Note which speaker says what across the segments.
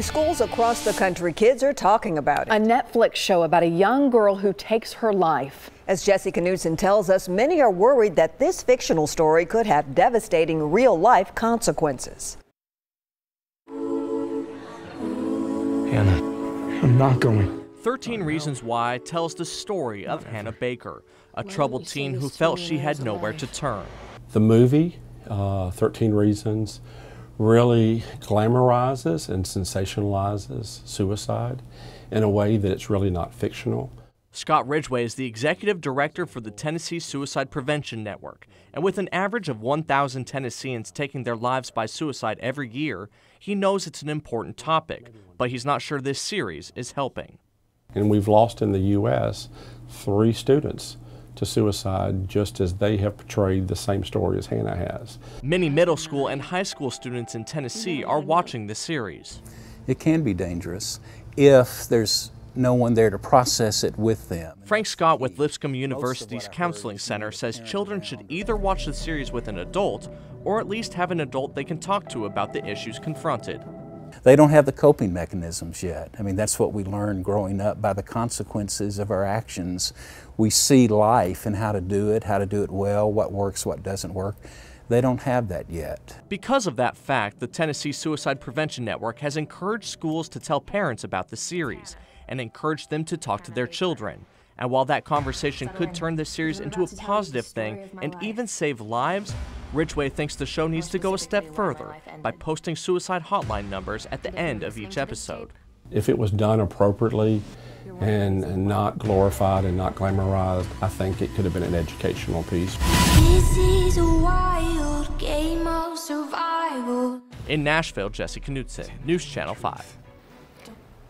Speaker 1: Schools across the country, kids are talking about it.
Speaker 2: A Netflix show about a young girl who takes her life.
Speaker 1: As Jesse Knudsen tells us, many are worried that this fictional story could have devastating real-life consequences.
Speaker 3: Hannah, I'm not going.
Speaker 4: 13 Reasons Why tells the story of Hannah Baker, a troubled teen who felt she had nowhere to turn.
Speaker 3: The movie, 13 Reasons, really glamorizes and sensationalizes suicide in a way that it's really not fictional.
Speaker 4: Scott Ridgway is the executive director for the Tennessee Suicide Prevention Network, and with an average of 1,000 Tennesseans taking their lives by suicide every year, he knows it's an important topic, but he's not sure this series is helping.
Speaker 3: And we've lost in the U.S. 3 students to suicide, just as they have portrayed the same story as Hannah has.
Speaker 4: Many middle school and high school students in Tennessee are watching the series.
Speaker 5: It can be dangerous if there's no one there to process it with them.
Speaker 4: Frank Scott with Lipscomb University's Counseling Center says children should either watch the series with an adult or at least have an adult they can talk to about the issues confronted.
Speaker 5: They don't have the coping mechanisms yet. I mean, that's what we learned growing up by the consequences of our actions. We see life and how to do it well, what works, what doesn't work. They don't have that yet.
Speaker 4: Because of that fact, the Tennessee Suicide Prevention Network has encouraged schools to tell parents about the series and encouraged them to talk to their children. And while that conversation could turn this series into a positive thing and even save lives, Ridgway thinks the show needs to go a step further by posting suicide hotline numbers at the end of each episode.
Speaker 3: If it was done appropriately and not glorified and not glamorized, I think it could have been an educational piece.
Speaker 6: This is a wild game of survival.
Speaker 4: In Nashville, Jesse Knudsen, News Channel 5.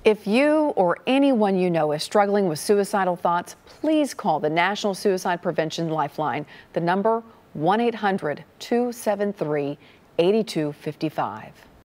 Speaker 2: If you or anyone you know is struggling with suicidal thoughts, please call the National Suicide Prevention Lifeline. The number 1-800-273-8255.